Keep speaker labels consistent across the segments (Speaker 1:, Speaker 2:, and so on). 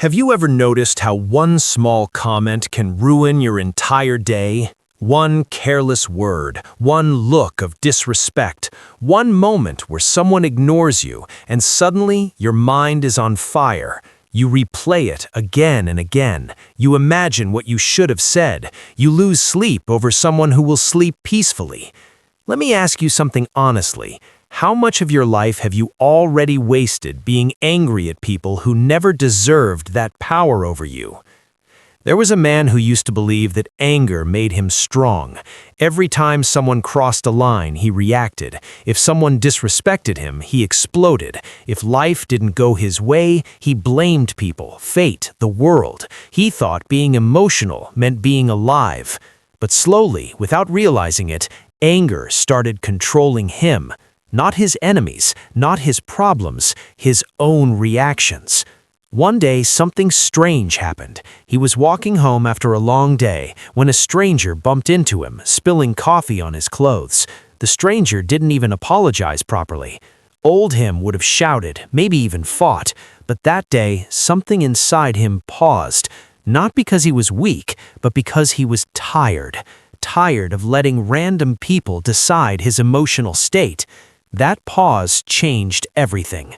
Speaker 1: Have you ever noticed how one small comment can ruin your entire day? One careless word, one look of disrespect, one moment where someone ignores you, and suddenly your mind is on fire. You replay it again and again. You imagine what you should have said. You lose sleep over someone who will sleep peacefully. Let me ask you something honestly. How much of your life have you already wasted being angry at people who never deserved that power over you? There was a man who used to believe that anger made him strong. Every time someone crossed a line, he reacted. If someone disrespected him, he exploded. If life didn't go his way, he blamed people, fate, the world. He thought being emotional meant being alive. But slowly, without realizing it, anger started controlling him. Not his enemies, not his problems, his own reactions. One day, something strange happened. He was walking home after a long day when a stranger bumped into him, spilling coffee on his clothes. The stranger didn't even apologize properly. Old him would have shouted, maybe even fought, but that day, something inside him paused, not because he was weak, but because he was tired. Tired of letting random people decide his emotional state. That pause changed everything.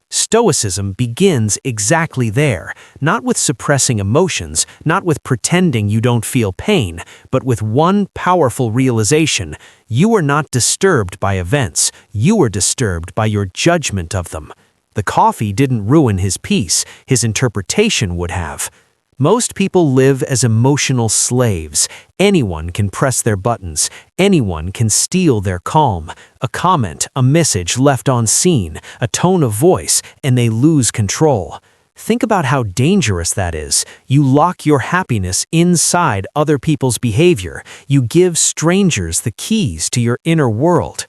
Speaker 1: Stoicism begins exactly there, not with suppressing emotions, not with pretending you don't feel pain, but with one powerful realization: you are not disturbed by events, you are disturbed by your judgment of them. The coffee didn't ruin his peace, his interpretation would have. Most people live as emotional slaves. Anyone can press their buttons. Anyone can steal their calm. A comment, a message left unseen, a tone of voice, and they lose control. Think about how dangerous that is. You lock your happiness inside other people's behavior. You give strangers the keys to your inner world.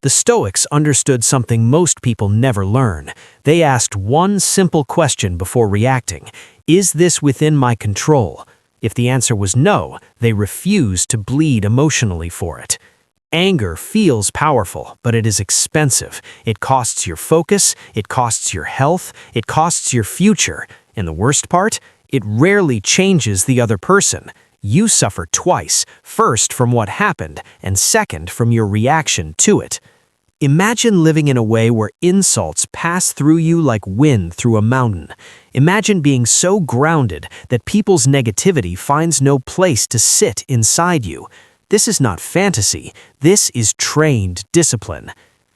Speaker 1: The Stoics understood something most people never learn. They asked one simple question before reacting: is this within my control? If the answer was no, they refused to bleed emotionally for it. Anger feels powerful, but it is expensive. It costs your focus, it costs your health, it costs your future. And the worst part? It rarely changes the other person. You suffer twice, first from what happened, and second from your reaction to it. Imagine living in a way where insults pass through you like wind through a mountain. Imagine being so grounded that people's negativity finds no place to sit inside you. This is not fantasy. This is trained discipline.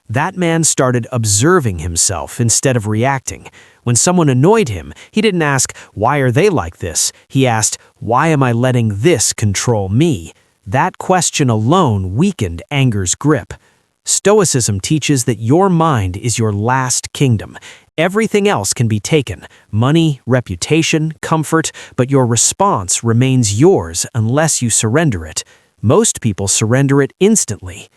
Speaker 1: That man started observing himself instead of reacting. When someone annoyed him, he didn't ask, "Why are they like this?" He asked, "Why am I letting this control me?" That question alone weakened anger's grip. Stoicism teaches that your mind is your last kingdom. Everything else can be taken: money, reputation, comfort, but your response remains yours unless you surrender it. Most people surrender it instantly.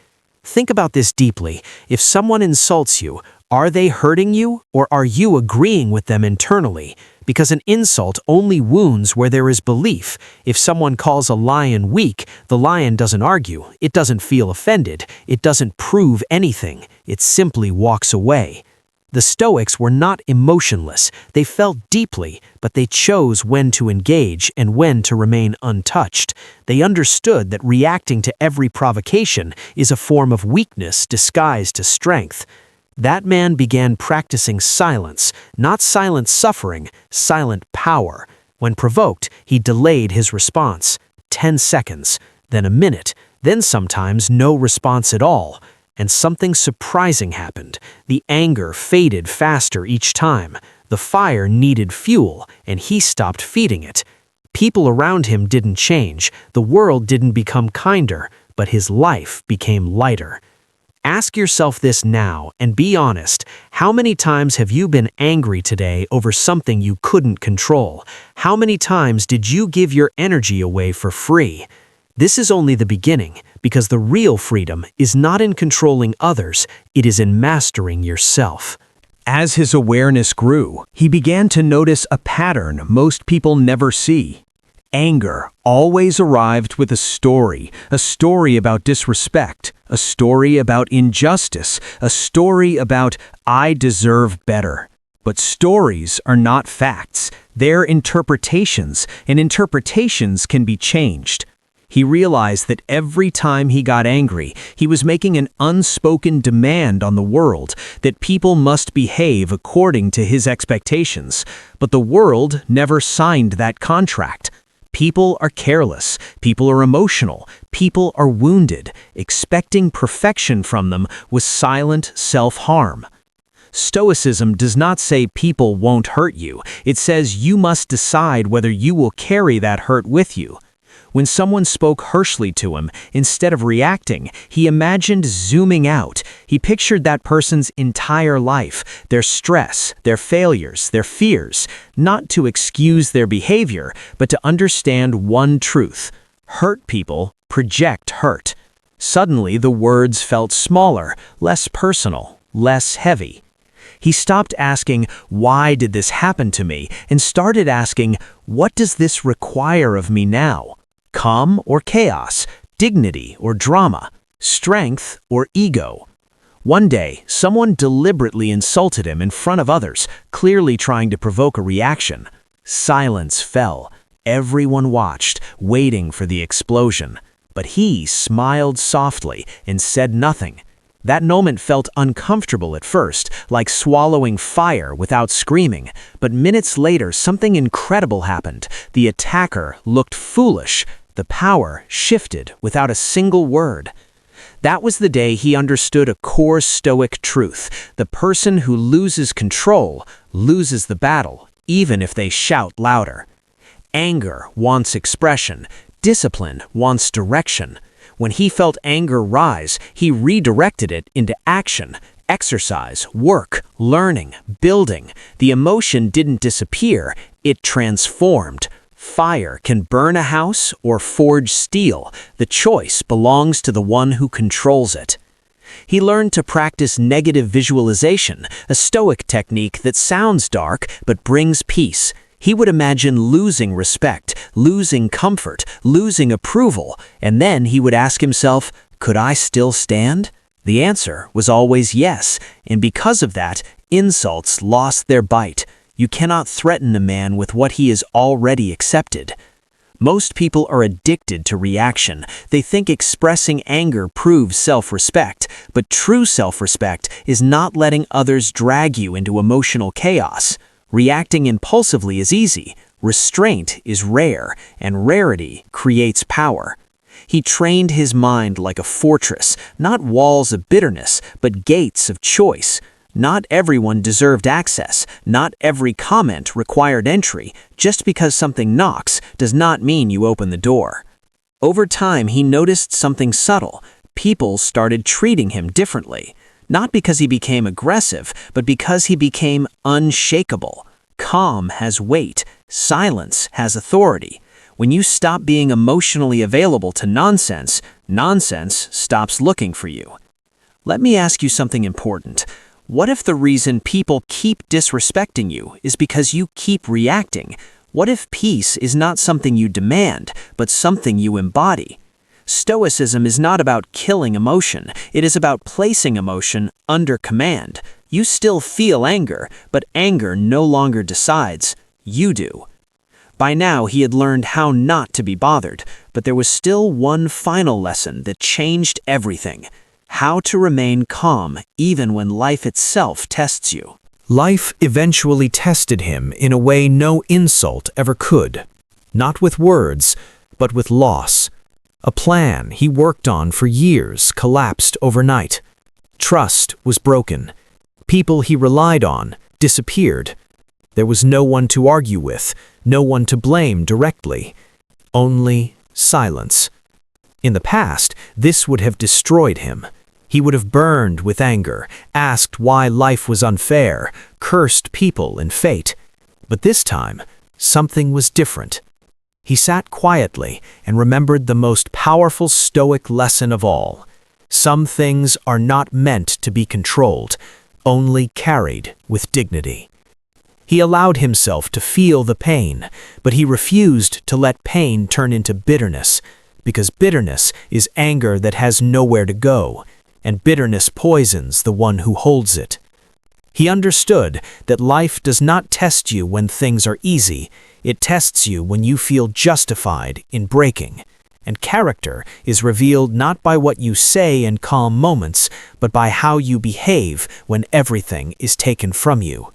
Speaker 1: Think about this deeply. If someone insults you, are they hurting you, or are you agreeing with them internally? Because an insult only wounds where there is belief. If someone calls a lion weak, the lion doesn't argue, it doesn't feel offended, it doesn't prove anything, it simply walks away. The Stoics were not emotionless. They felt deeply, but they chose when to engage and when to remain untouched. They understood that reacting to every provocation is a form of weakness disguised as strength. That man began practicing silence, not silent suffering, silent power. When provoked, he delayed his response. 10 seconds, then a minute, then sometimes no response at all. And something surprising happened. The anger faded faster each time. The fire needed fuel, and he stopped feeding it. People around him didn't change. The world didn't become kinder, but his life became lighter. Ask yourself this now and be honest. How many times have you been angry today over something you couldn't control? How many times did you give your energy away for free? This is only the beginning, because the real freedom is not in controlling others, it is in mastering yourself.
Speaker 2: As his awareness grew, he began to notice a pattern most people never see. Anger always arrived with a story about disrespect, a story about injustice, a story about "I deserve better." But stories are not facts. They're interpretations, and interpretations can be changed. He realized that every time he got angry, he was making an unspoken demand on the world that people must behave according to his expectations. But the world never signed that contract. People are careless, people are emotional, people are wounded. Expecting perfection from them was silent self-harm. Stoicism does not say people won't hurt you. It says you must decide whether you will carry that hurt with you. When someone spoke harshly to him, instead of reacting, he imagined zooming out. He pictured that person's entire life, their stress, their failures, their fears, not to excuse their behavior, but to understand one truth. Hurt people project hurt. Suddenly, the words felt smaller, less personal, less heavy. He stopped asking, "Why did this happen to me?" and started asking, "What does this require of me now? Calm or chaos, dignity or drama, strength or ego?" One day, someone deliberately insulted him in front of others, clearly trying to provoke a reaction. Silence fell. Everyone watched, waiting for the explosion. But he smiled softly and said nothing. That moment felt uncomfortable at first, like swallowing fire without screaming. But minutes later, something incredible happened. The attacker looked foolish. The power shifted without a single word. That was the day he understood a core Stoic truth. The person who loses control loses the battle, even if they shout louder. Anger wants expression. Discipline wants direction. When he felt anger rise, he redirected it into action, exercise, work, learning, building. The emotion didn't disappear, it transformed. Fire can burn a house or forge steel. The choice belongs to the one who controls it. He learned to practice negative visualization, a Stoic technique that sounds dark but brings peace. He would imagine losing respect, losing comfort, losing approval, and then he would ask himself, could I still stand? The answer was always yes, and because of that, insults lost their bite. You cannot threaten a man with what he has already accepted. Most people are addicted to reaction. They think expressing anger proves self-respect, but true self-respect is not letting others drag you into emotional chaos. Reacting impulsively is easy, restraint is rare, and rarity creates power. He trained his mind like a fortress, not walls of bitterness, but gates of choice. Not everyone deserved access, not every comment required entry. Just because something knocks does not mean you open the door. Over time, he noticed something subtle. People started treating him differently. Not because he became aggressive, but because he became unshakable. Calm has weight. Silence has authority. When you stop being emotionally available to nonsense, nonsense stops looking for you. Let me ask you something important. What if the reason people keep disrespecting you is because you keep reacting? What if peace is not something you demand, but something you embody? Stoicism is not about killing emotion. It is about placing emotion under command. You still feel anger, but anger no longer decides. You do. By now, he had learned how not to be bothered, but there was still one final lesson that changed everything. How to remain calm even when life itself tests you.
Speaker 1: Life eventually tested him in a way no insult ever could. Not with words, but with loss. A plan he worked on for years collapsed overnight. Trust was broken. People he relied on disappeared. There was no one to argue with, no one to blame directly. Only silence. In the past, this would have destroyed him. He would have burned with anger, asked why life was unfair, cursed people and fate. But this time, something was different. He sat quietly and remembered the most powerful Stoic lesson of all. Some things are not meant to be controlled, only carried with dignity. He allowed himself to feel the pain, but he refused to let pain turn into bitterness, because bitterness is anger that has nowhere to go, and bitterness poisons the one who holds it. He understood that life does not test you when things are easy, it tests you when you feel justified in breaking. And character is revealed not by what you say in calm moments, but by how you behave when everything is taken from you.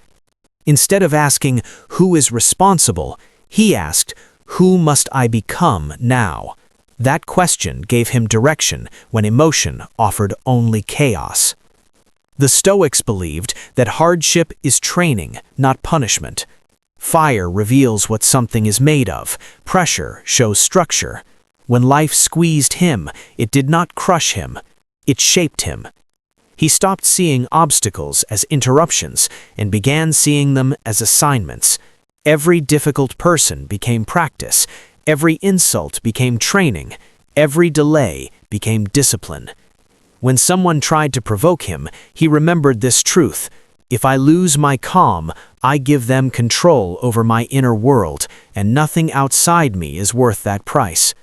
Speaker 1: Instead of asking, "Who is responsible?" he asked, "Who must I become now?" That question gave him direction when emotion offered only chaos. The Stoics believed that hardship is training, not punishment. Fire reveals what something is made of. Pressure shows structure. When life squeezed him, it did not crush him. It shaped him. He stopped seeing obstacles as interruptions and began seeing them as assignments. Every difficult person became practice. Every insult became training. Every delay became discipline. When someone tried to provoke him, he remembered this truth: if I lose my calm, I give them control over my inner world, and nothing outside me is worth that price.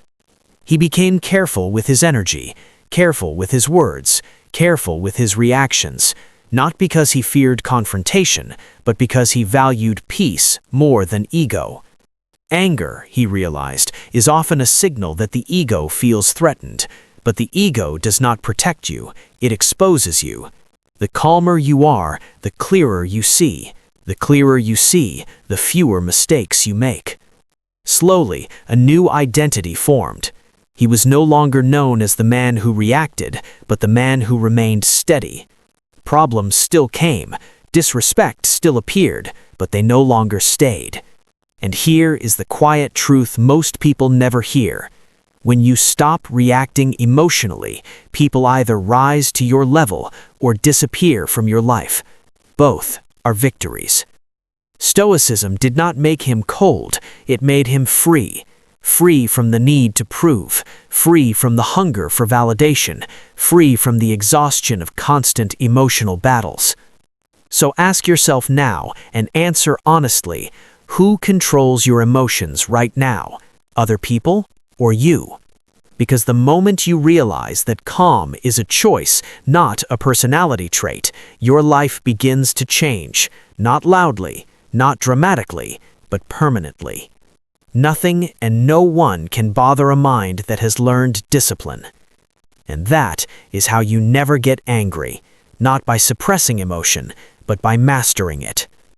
Speaker 1: He became careful with his energy, careful with his words, careful with his reactions, not because he feared confrontation, but because he valued peace more than ego. Anger, he realized, is often a signal that the ego feels threatened. But the ego does not protect you, it exposes you. The calmer you are, the clearer you see. The clearer you see, the fewer mistakes you make. Slowly, a new identity formed. He was no longer known as the man who reacted, but the man who remained steady. Problems still came, disrespect still appeared, but they no longer stayed. And here is the quiet truth most people never hear. When you stop reacting emotionally, people either rise to your level or disappear from your life. Both are victories. Stoicism did not make him cold, it made him free. Free from the need to prove, free from the hunger for validation, free from the exhaustion of constant emotional battles. So ask yourself now and answer honestly, who controls your emotions right now? Other people or you? Because the moment you realize that calm is a choice, not a personality trait, your life begins to change, not loudly, not dramatically, but permanently. Nothing and no one can bother a mind that has learned discipline. And that is how you never get angry, not by suppressing emotion, but by mastering it.